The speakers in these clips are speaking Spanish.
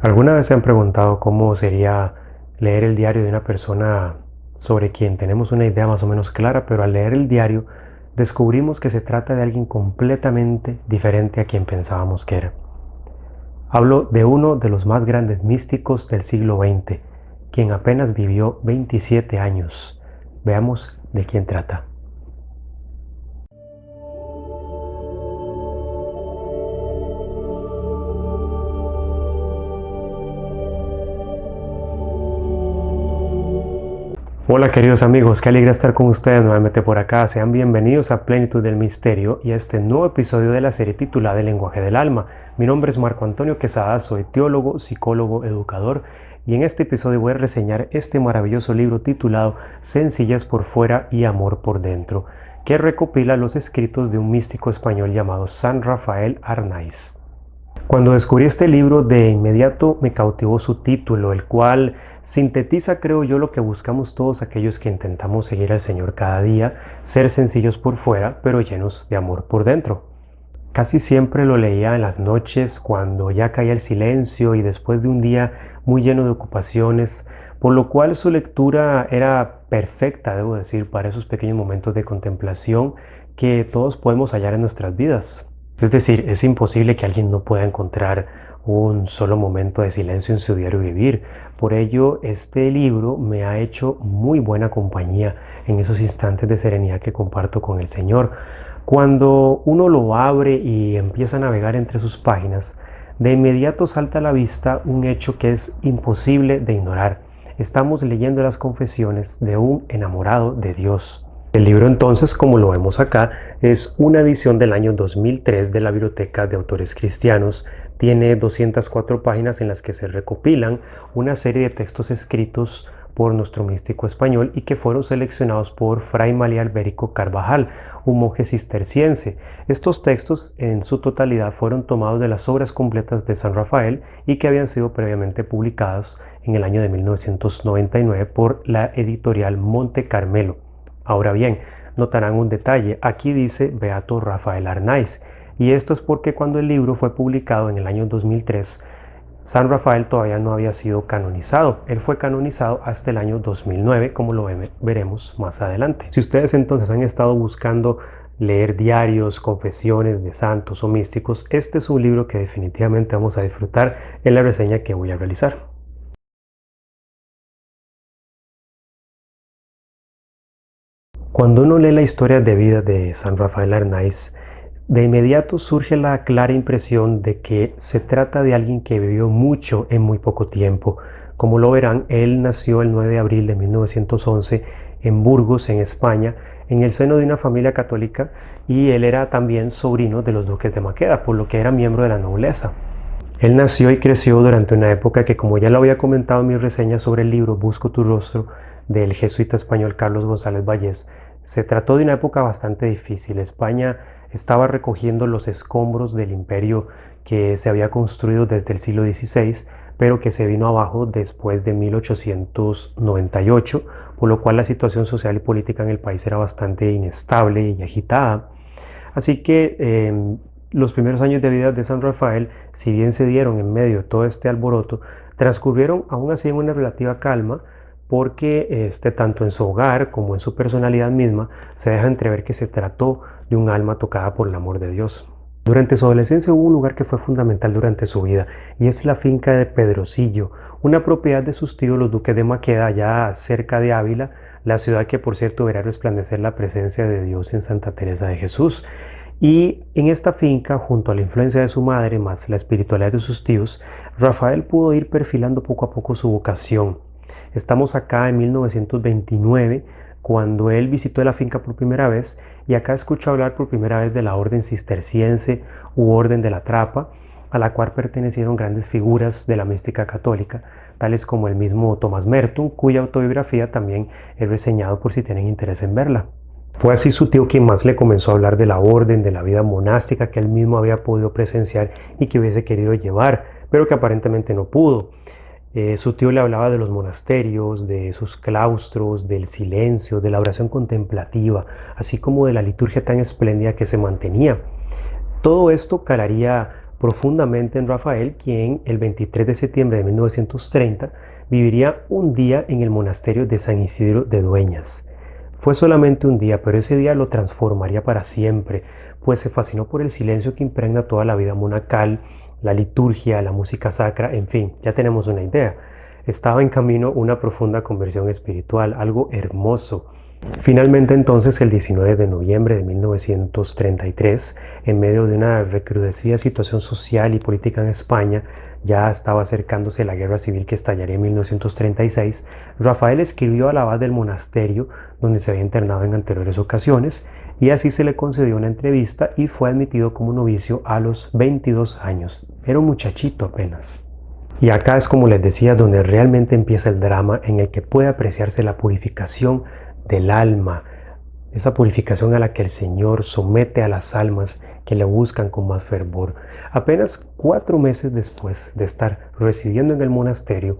¿Alguna vez se han preguntado cómo sería leer el diario de una persona sobre quien tenemos una idea más o menos clara, pero al leer el diario descubrimos que se trata de alguien completamente diferente a quien pensábamos que era? Hablo de uno de los más grandes místicos del siglo XX, quien apenas vivió 27 años. Veamos de quién trata. Hola queridos amigos, qué alegría estar con ustedes nuevamente por acá. Sean bienvenidos a Plenitud del Misterio y a este nuevo episodio de la serie titulada El lenguaje del alma. Mi nombre es Marco Antonio Quesada, soy teólogo, psicólogo, educador y en este episodio voy a reseñar este maravilloso libro titulado Sencillez por fuera y amor por dentro, que recopila los escritos de un místico español llamado San Rafael Arnaiz. Cuando descubrí este libro, de inmediato me cautivó su título, el cual sintetiza, creo yo, lo que buscamos todos aquellos que intentamos seguir al Señor cada día, ser sencillos por fuera, pero llenos de amor por dentro. Casi siempre lo leía en las noches, cuando ya caía el silencio y después de un día muy lleno de ocupaciones, por lo cual su lectura era perfecta, debo decir, para esos pequeños momentos de contemplación que todos podemos hallar en nuestras vidas. Es decir, es imposible que alguien no pueda encontrar un solo momento de silencio en su diario vivir. Por ello, este libro me ha hecho muy buena compañía en esos instantes de serenidad que comparto con el Señor. Cuando uno lo abre y empieza a navegar entre sus páginas, de inmediato salta a la vista un hecho que es imposible de ignorar. Estamos leyendo las confesiones de un enamorado de Dios. El libro entonces, como lo vemos acá, es una edición del año 2003 de la Biblioteca de Autores Cristianos. Tiene 204 páginas en las que se recopilan una serie de textos escritos por nuestro místico español y que fueron seleccionados por Fray María Albérico Carvajal, un monje cisterciense. Estos textos en su totalidad fueron tomados de las obras completas de San Rafael y que habían sido previamente publicadas en el año de 1999 por la editorial Monte Carmelo. Ahora bien, notarán un detalle, aquí dice Beato Rafael Arnaiz, y esto es porque cuando el libro fue publicado en el año 2003, San Rafael todavía no había sido canonizado. Él fue canonizado hasta el año 2009, como lo veremos más adelante. Si ustedes entonces han estado buscando leer diarios, confesiones de santos o místicos, este es un libro que definitivamente vamos a disfrutar en la reseña que voy a realizar. Cuando uno lee la historia de vida de San Rafael Arnaiz, de inmediato surge la clara impresión de que se trata de alguien que vivió mucho en muy poco tiempo. Como lo verán, él nació el 9 de abril de 1911 en Burgos, en España, en el seno de una familia católica, y él era también sobrino de los duques de Maqueda, por lo que era miembro de la nobleza. Él nació y creció durante una época que, como ya lo había comentado en mi reseña sobre el libro Busco tu rostro, del jesuita español Carlos González Vallés, se trató de una época bastante difícil. España estaba recogiendo los escombros del imperio que se había construido desde el siglo XVI, pero que se vino abajo después de 1898, por lo cual la situación social y política en el país era bastante inestable y agitada. Así que los primeros años de vida de San Rafael, si bien se dieron en medio de todo este alboroto, transcurrieron aún así en una relativa calma, porque tanto en su hogar como en su personalidad misma se deja entrever que se trató de un alma tocada por el amor de Dios. Durante su adolescencia hubo un lugar que fue fundamental durante su vida, y es la finca de Pedrosillo, una propiedad de sus tíos los duques de Maqueda, allá cerca de Ávila, la ciudad que por cierto verá resplandecer la presencia de Dios en Santa Teresa de Jesús. Y en esta finca, junto a la influencia de su madre más la espiritualidad de sus tíos, Rafael pudo ir perfilando poco a poco su vocación. Estamos acá en 1929, cuando él visitó la finca por primera vez, y acá escuchó hablar por primera vez de la orden cisterciense u orden de la Trapa, a la cual pertenecieron grandes figuras de la mística católica, tales como el mismo Tomás Merton, cuya autobiografía también he reseñado por si tienen interés en verla. Fue así su tío quien más le comenzó a hablar de la orden, de la vida monástica que él mismo había podido presenciar y que hubiese querido llevar, pero que aparentemente no pudo. Su tío le hablaba de los monasterios, de sus claustros, del silencio, de la oración contemplativa, así como de la liturgia tan espléndida que se mantenía. Todo esto calaría profundamente en Rafael, quien el 23 de septiembre de 1930 viviría un día en el monasterio de San Isidro de Dueñas. Fue solamente un día, pero ese día lo transformaría para siempre, pues se fascinó por el silencio que impregna toda la vida monacal, la liturgia, la música sacra, en fin, ya tenemos una idea. Estaba en camino una profunda conversión espiritual, algo hermoso. Finalmente entonces el 19 de noviembre de 1933, en medio de una recrudecida situación social y política en España, ya estaba acercándose la guerra civil que estallaría en 1936, Rafael escribió al abad del monasterio donde se había internado en anteriores ocasiones y así se le concedió una entrevista y fue admitido como novicio a los 22 años. Era un muchachito apenas. Y acá es, como les decía, donde realmente empieza el drama en el que puede apreciarse la purificación del alma, esa purificación a la que el Señor somete a las almas que le buscan con más fervor. Apenas 4 meses después de estar residiendo en el monasterio,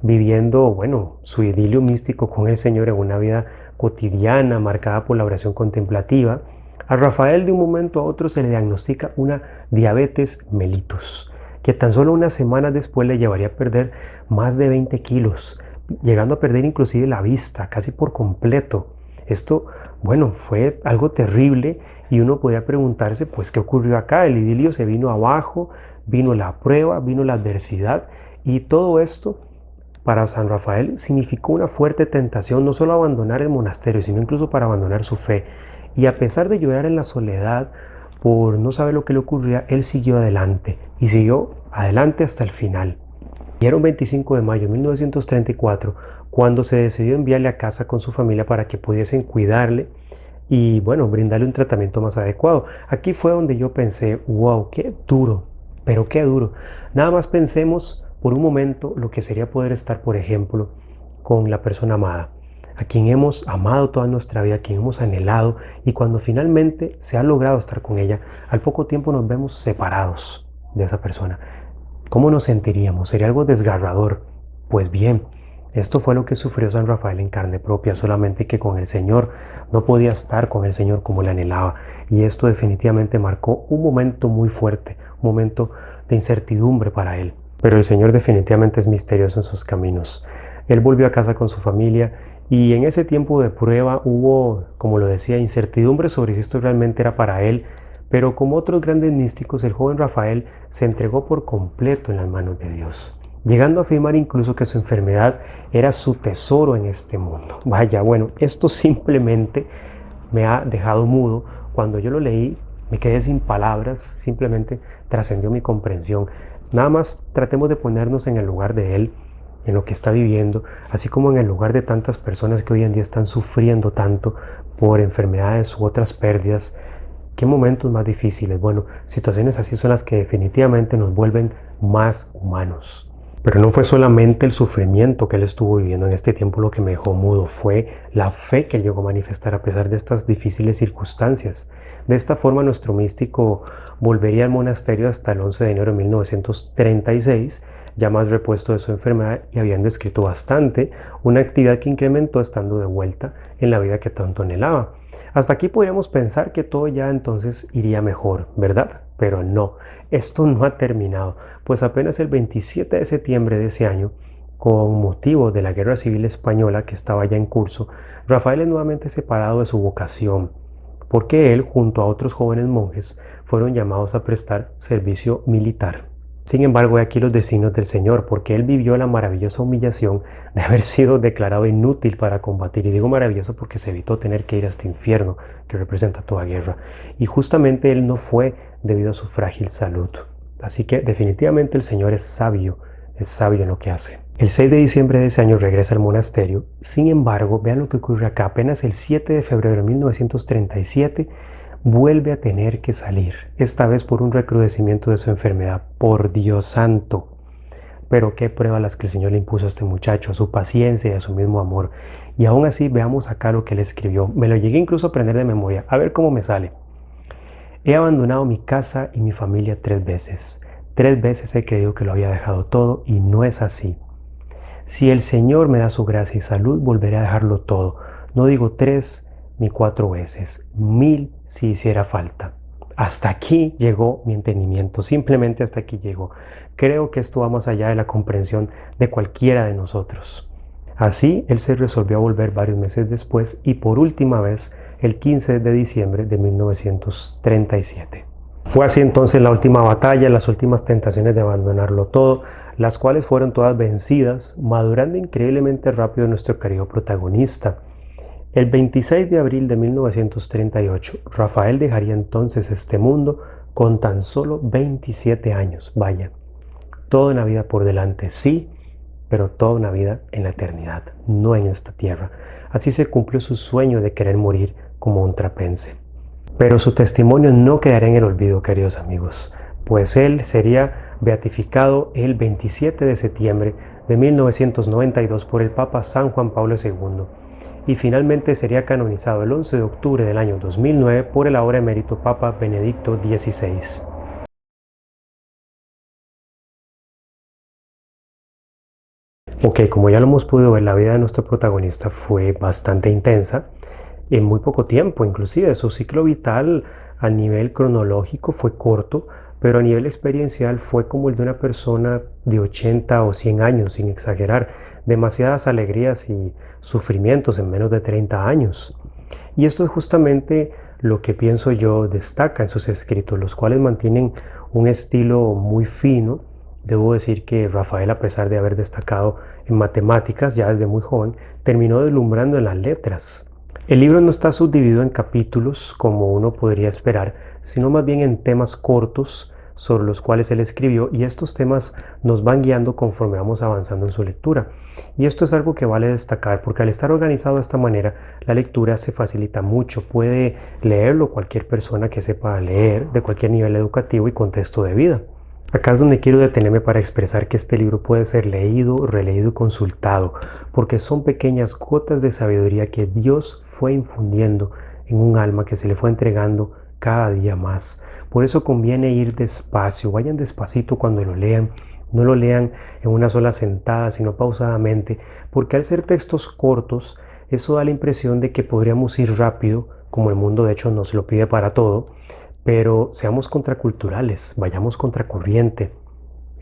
viviendo, su idilio místico con el Señor en una vida cotidiana marcada por la oración contemplativa, a Rafael de un momento a otro se le diagnostica una diabetes mellitus, que tan solo unas semanas después le llevaría a perder más de 20 kilos, llegando a perder inclusive la vista casi por completo. Esto, fue algo terrible y uno podía preguntarse, pues, ¿qué ocurrió acá? El idilio se vino abajo, vino la prueba, vino la adversidad y todo esto para San Rafael significó una fuerte tentación, no solo abandonar el monasterio, sino incluso para abandonar su fe. Y a pesar de llorar en la soledad por no saber lo que le ocurría, él siguió adelante y siguió adelante hasta el final. Y era un 25 de mayo de 1934 cuando se decidió enviarle a casa con su familia para que pudiesen cuidarle y brindarle un tratamiento más adecuado. Aquí fue donde yo pensé, wow, qué duro, pero qué duro. Nada más pensemos por un momento lo que sería poder estar, por ejemplo, con la persona amada, a quien hemos amado toda nuestra vida, a quien hemos anhelado, y cuando finalmente se ha logrado estar con ella, al poco tiempo nos vemos separados de esa persona. ¿Cómo nos sentiríamos? Sería algo desgarrador. Pues bien, esto fue lo que sufrió San Rafael en carne propia, solamente que con el Señor no podía estar con el Señor como le anhelaba. Y esto definitivamente marcó un momento muy fuerte, un momento de incertidumbre para él. Pero el Señor definitivamente es misterioso en sus caminos. Él volvió a casa con su familia y en ese tiempo de prueba hubo, como lo decía, incertidumbre sobre si esto realmente era para él. Pero como otros grandes místicos, el joven Rafael se entregó por completo en las manos de Dios, llegando a afirmar incluso que su enfermedad era su tesoro en este mundo. Vaya, esto simplemente me ha dejado mudo. Cuando yo lo leí, me quedé sin palabras, simplemente trascendió mi comprensión. Nada más tratemos de ponernos en el lugar de él, en lo que está viviendo, así como en el lugar de tantas personas que hoy en día están sufriendo tanto por enfermedades u otras pérdidas. ¿Qué momentos más difíciles? Situaciones así son las que definitivamente nos vuelven más humanos. Pero no fue solamente el sufrimiento que él estuvo viviendo en este tiempo lo que me dejó mudo, fue la fe que él llegó a manifestar a pesar de estas difíciles circunstancias. De esta forma, nuestro místico volvería al monasterio hasta el 11 de enero de 1936, ya más repuesto de su enfermedad y habiendo escrito bastante, una actividad que incrementó estando de vuelta en la vida que tanto anhelaba. Hasta aquí podríamos pensar que todo ya entonces iría mejor, ¿verdad? Pero no, esto no ha terminado, pues apenas el 27 de septiembre de ese año, con motivo de la Guerra Civil Española que estaba ya en curso, Rafael es nuevamente separado de su vocación, porque él, junto a otros jóvenes monjes, fueron llamados a prestar servicio militar. Sin embargo, he aquí los designios del Señor, porque él vivió la maravillosa humillación de haber sido declarado inútil para combatir. Y digo maravilloso porque se evitó tener que ir a este infierno que representa toda guerra. Y justamente él no fue debido a su frágil salud. Así que definitivamente el Señor es sabio en lo que hace. El 6 de diciembre de ese año regresa al monasterio. Sin embargo, vean lo que ocurre acá. Apenas el 7 de febrero de 1937, vuelve a tener que salir, esta vez por un recrudecimiento de su enfermedad. Por Dios santo. Pero qué pruebas las que el Señor le impuso a este muchacho, a su paciencia y a su mismo amor. Y aún así veamos acá lo que él escribió. Me lo llegué incluso a aprender de memoria, a ver cómo me sale. He abandonado mi casa y mi familia 3 veces. 3 veces he creído que lo había dejado todo y no es así. Si el Señor me da su gracia y salud, volveré a dejarlo todo. No digo 3 ni 4 veces, 1000 si hiciera falta. hasta aquí llegó mi entendimiento, simplemente hasta aquí llegó. Creo que esto va más allá de la comprensión de cualquiera de nosotros. Así, él se resolvió a volver varios meses después y por última vez el 15 de diciembre de 1937. Fue así entonces la última batalla, las últimas tentaciones de abandonarlo todo, las cuales fueron todas vencidas, madurando increíblemente rápido nuestro querido protagonista. El 26 de abril de 1938, Rafael dejaría entonces este mundo con tan solo 27 años. Vaya, toda una vida por delante, sí, pero toda una vida en la eternidad, no en esta tierra. Así se cumplió su sueño de querer morir como un trapense. Pero su testimonio no quedará en el olvido, queridos amigos, pues él sería beatificado el 27 de septiembre de 1992 por el Papa San Juan Pablo II y finalmente sería canonizado el 11 de octubre del año 2009 por el ahora emérito Papa Benedicto XVI. Ok, como ya lo hemos podido ver, la vida de nuestro protagonista fue bastante intensa, en muy poco tiempo, inclusive su ciclo vital a nivel cronológico fue corto, pero a nivel experiencial fue como el de una persona de 80 o 100 años, sin exagerar, demasiadas alegrías y sufrimientos en menos de 30 años. Y esto es justamente lo que pienso yo destaca en sus escritos, los cuales mantienen un estilo muy fino. Debo decir que Rafael, a pesar de haber destacado en matemáticas ya desde muy joven, terminó deslumbrando en las letras. El libro no está subdividido en capítulos como uno podría esperar, sino más bien en temas cortos sobre los cuales él escribió, y estos temas nos van guiando conforme vamos avanzando en su lectura. Y esto es algo que vale destacar porque al estar organizado de esta manera, la lectura se facilita mucho. Puede leerlo cualquier persona que sepa leer de cualquier nivel educativo y contexto de vida. Acá es donde quiero detenerme para expresar que este libro puede ser leído, releído y consultado, porque son pequeñas gotas de sabiduría que Dios fue infundiendo en un alma que se le fue entregando cada día más. Por eso conviene ir despacio, vayan despacito cuando lo lean, no lo lean en una sola sentada, sino pausadamente, porque al ser textos cortos, eso da la impresión de que podríamos ir rápido, como el mundo de hecho nos lo pide para todo, pero seamos contraculturales, vayamos contracorriente,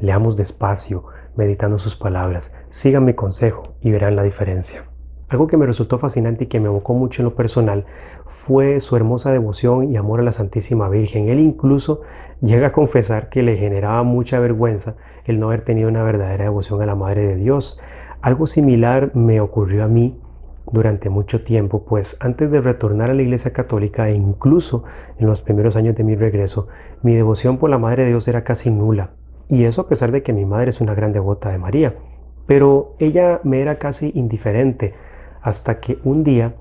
leamos despacio, meditando sus palabras, sigan mi consejo y verán la diferencia. Algo que me resultó fascinante y que me evocó mucho en lo personal fue su hermosa devoción y amor a la Santísima Virgen. Él incluso llega a confesar que le generaba mucha vergüenza el no haber tenido una verdadera devoción a la Madre de Dios. Algo similar me ocurrió a mí durante mucho tiempo, pues antes de retornar a la Iglesia Católica e incluso en los primeros años de mi regreso, mi devoción por la Madre de Dios era casi nula. Y eso a pesar de que mi madre es una gran devota de María. Pero ella me era casi indiferente hasta que un día,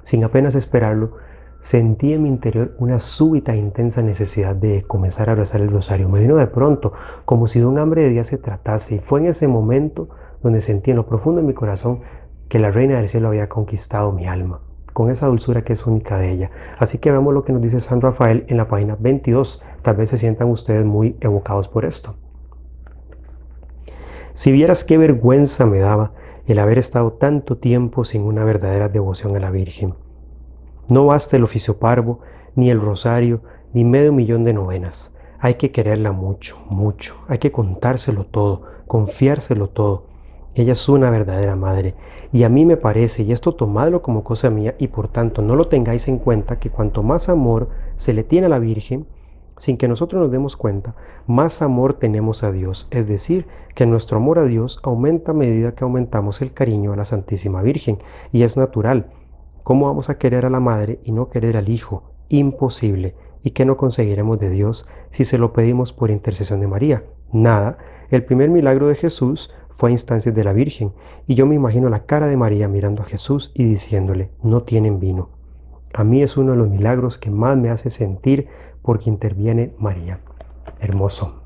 sin apenas esperarlo, sentí en mi interior una súbita e intensa necesidad de comenzar a rezar el rosario. Me vino de pronto, como si de un hambre de Dios se tratase, y fue en ese momento donde sentí en lo profundo de mi corazón que la Reina del Cielo había conquistado mi alma, con esa dulzura que es única de ella. Así que veamos lo que nos dice San Rafael en la página 22. Tal vez se sientan ustedes muy evocados por esto. Si vieras qué vergüenza me daba el haber estado tanto tiempo sin una verdadera devoción a la Virgen. No basta el oficio parvo, ni el rosario, ni medio millón de novenas. Hay que quererla mucho, mucho. Hay que contárselo todo, confiárselo todo. Ella es una verdadera madre. Y a mí me parece, y esto tomadlo como cosa mía, y por tanto no lo tengáis en cuenta, que cuanto más amor se le tiene a la Virgen, sin que nosotros nos demos cuenta, más amor tenemos a Dios. Es decir, que nuestro amor a Dios aumenta a medida que aumentamos el cariño a la Santísima Virgen. Y es natural. ¿Cómo vamos a querer a la Madre y no querer al Hijo? Imposible. ¿Y qué no conseguiremos de Dios si se lo pedimos por intercesión de María? Nada. El primer milagro de Jesús fue a instancias de la Virgen, y yo me imagino la cara de María mirando a Jesús y diciéndole, no tienen vino. A mí es uno de los milagros que más me hace sentir porque interviene María. Hermoso.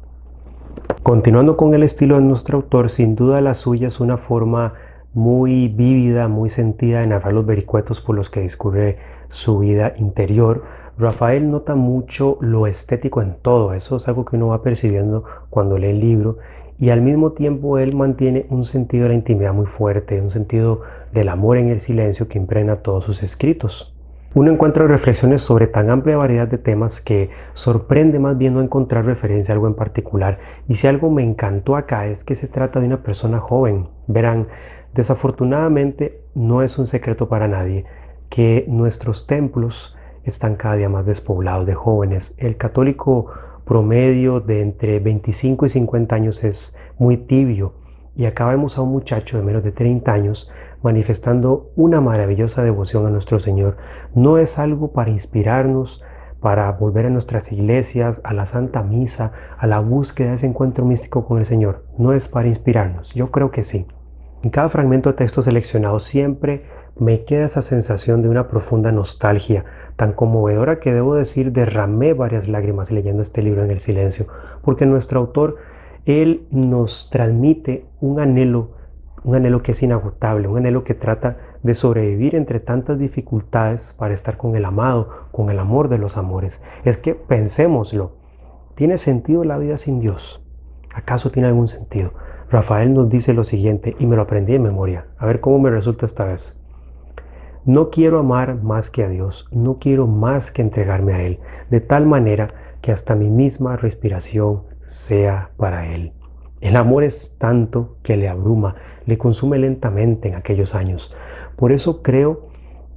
Continuando con el estilo de nuestro autor, sin duda la suya es una forma muy vívida, muy sentida de narrar los vericuetos por los que discurre su vida interior. Rafael nota mucho lo estético en todo, eso es algo que uno va percibiendo cuando lee el libro, y al mismo tiempo él mantiene un sentido de la intimidad muy fuerte, un sentido del amor en el silencio que impregna todos sus escritos. Uno encuentra reflexiones sobre tan amplia variedad de temas que sorprende más bien no encontrar referencia a algo en particular. Y si algo me encantó acá es que se trata de una persona joven. Verán, desafortunadamente no es un secreto para nadie que nuestros templos están cada día más despoblados de jóvenes. El católico promedio de entre 25 y 50 años es muy tibio. Y acá vemos a un muchacho de menos de 30 años manifestando una maravillosa devoción a nuestro Señor. No es algo para inspirarnos, para volver a nuestras iglesias, a la Santa Misa, a la búsqueda de ese encuentro místico con el Señor. No es para inspirarnos. Yo creo que sí. En cada fragmento de texto seleccionado siempre me queda esa sensación de una profunda nostalgia, tan conmovedora que debo decir derramé varias lágrimas leyendo este libro en el silencio, porque nuestro autor, él nos transmite un anhelo que es inagotable, un anhelo que trata de sobrevivir entre tantas dificultades para estar con el amado, con el amor de los amores. Es que pensémoslo, ¿tiene sentido la vida sin Dios? ¿Acaso tiene algún sentido? Rafael nos dice lo siguiente, y me lo aprendí de memoria, a ver cómo me resulta esta vez. No quiero amar más que a Dios, no quiero más que entregarme a Él, de tal manera que hasta mi misma respiración sea para Él. El amor es tanto que le abruma, le consume lentamente en aquellos años. Por eso creo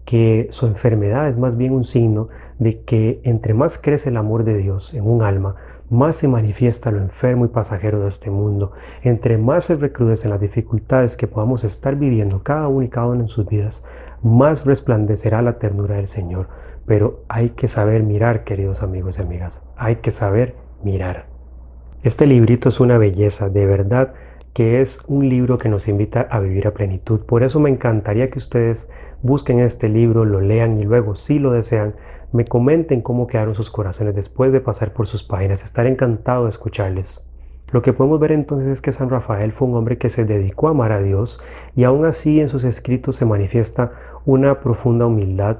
que su enfermedad es más bien un signo de que entre más crece el amor de Dios en un alma, más se manifiesta lo enfermo y pasajero de este mundo. Entre más se recrudecen las dificultades que podamos estar viviendo cada uno y cada uno en sus vidas, más resplandecerá la ternura del Señor. Pero hay que saber mirar, queridos amigos y amigas, hay que saber mirar. Este librito es una belleza, de verdad que es un libro que nos invita a vivir a plenitud. Por eso me encantaría que ustedes busquen este libro, lo lean y luego, si lo desean, me comenten cómo quedaron sus corazones después de pasar por sus páginas. Estaré encantado de escucharles. Lo que podemos ver entonces es que San Rafael fue un hombre que se dedicó a amar a Dios y aún así en sus escritos se manifiesta una profunda humildad,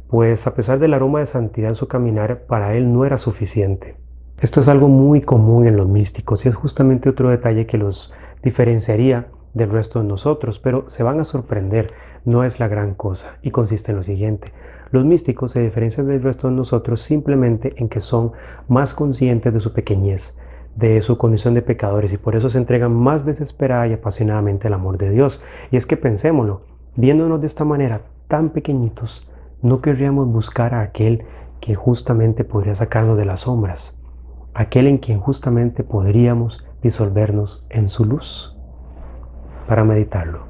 pues a pesar del aroma de santidad en su caminar, para él no era suficiente. Esto es algo muy común en los místicos y es justamente otro detalle que los diferenciaría del resto de nosotros, pero se van a sorprender, no es la gran cosa y consiste en lo siguiente. Los místicos se diferencian del resto de nosotros simplemente en que son más conscientes de su pequeñez, de su condición de pecadores y por eso se entregan más desesperada y apasionadamente al amor de Dios. Y es que pensémoslo, viéndonos de esta manera tan pequeñitos, no querríamos buscar a aquel que justamente podría sacarnos de las sombras, aquel en quien justamente podríamos disolvernos en su luz. Para meditarlo.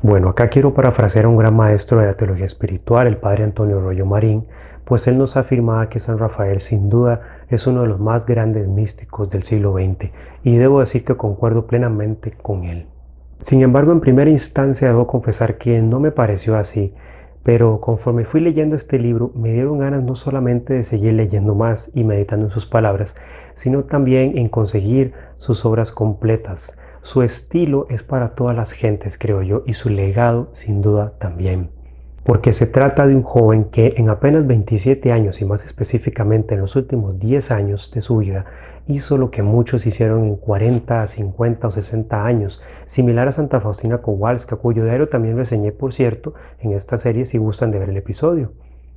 Bueno, acá quiero parafrasear a un gran maestro de la teología espiritual, el padre Antonio Rollo Marín, pues él nos afirmaba que San Rafael sin duda es uno de los más grandes místicos del siglo XX y debo decir que concuerdo plenamente con él. Sin embargo, en primera instancia debo confesar que no me pareció así, pero conforme fui leyendo este libro me dieron ganas no solamente de seguir leyendo más y meditando en sus palabras, sino también en conseguir sus obras completas. Su estilo es para todas las gentes, creo yo, y su legado sin duda también. Porque se trata de un joven que en apenas 27 años y más específicamente en los últimos 10 años de su vida hizo lo que muchos hicieron en 40, 50 o 60 años, similar a Santa Faustina Kowalska, cuyo diario también reseñé, por cierto, en esta serie si gustan de ver el episodio.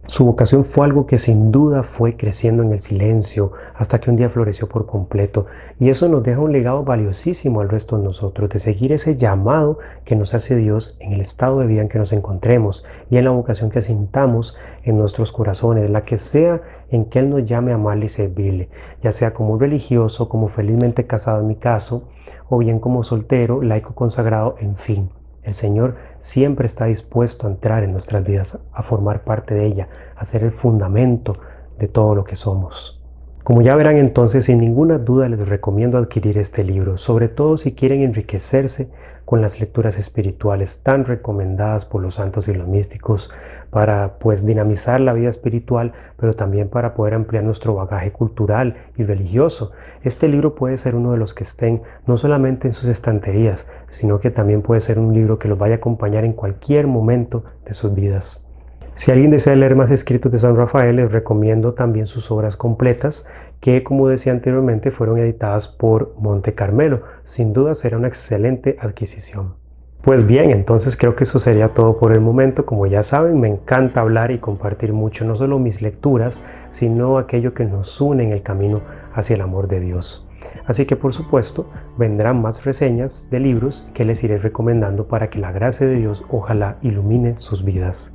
Su vocación fue algo que sin duda fue creciendo en el silencio hasta que un día floreció por completo y eso nos deja un legado valiosísimo al resto de nosotros de seguir ese llamado que nos hace Dios en el estado de vida en que nos encontremos y en la vocación que sintamos en nuestros corazones, la que sea en que Él nos llame a amarle y servirle, ya sea como religioso, como felizmente casado en mi caso, o bien como soltero, laico consagrado, en fin. El Señor siempre está dispuesto a entrar en nuestras vidas, a formar parte de ella, a ser el fundamento de todo lo que somos. Como ya verán entonces, sin ninguna duda les recomiendo adquirir este libro, sobre todo si quieren enriquecerse con las lecturas espirituales tan recomendadas por los santos y los místicos para pues dinamizar la vida espiritual, pero también para poder ampliar nuestro bagaje cultural y religioso. Este libro puede ser uno de los que estén no solamente en sus estanterías, sino que también puede ser un libro que los vaya a acompañar en cualquier momento de sus vidas. Si alguien desea leer más escritos de San Rafael, les recomiendo también sus obras completas, que, como decía anteriormente, fueron editadas por Monte Carmelo. Sin duda será una excelente adquisición. Pues bien, entonces creo que eso sería todo por el momento. Como ya saben, me encanta hablar y compartir mucho, no solo mis lecturas, sino aquello que nos une en el camino hacia el amor de Dios. Así que por supuesto, vendrán más reseñas de libros que les iré recomendando para que la gracia de Dios ojalá ilumine sus vidas.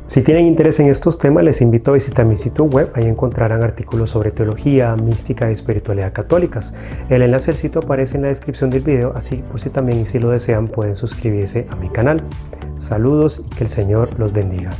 Si tienen interés en estos temas, les invito a visitar mi sitio web. Ahí encontrarán artículos sobre teología, mística y espiritualidad católicas. El enlace al sitio aparece en la descripción del video, así por si también, y si lo desean, pueden suscribirse a mi canal. Saludos y que el Señor los bendiga.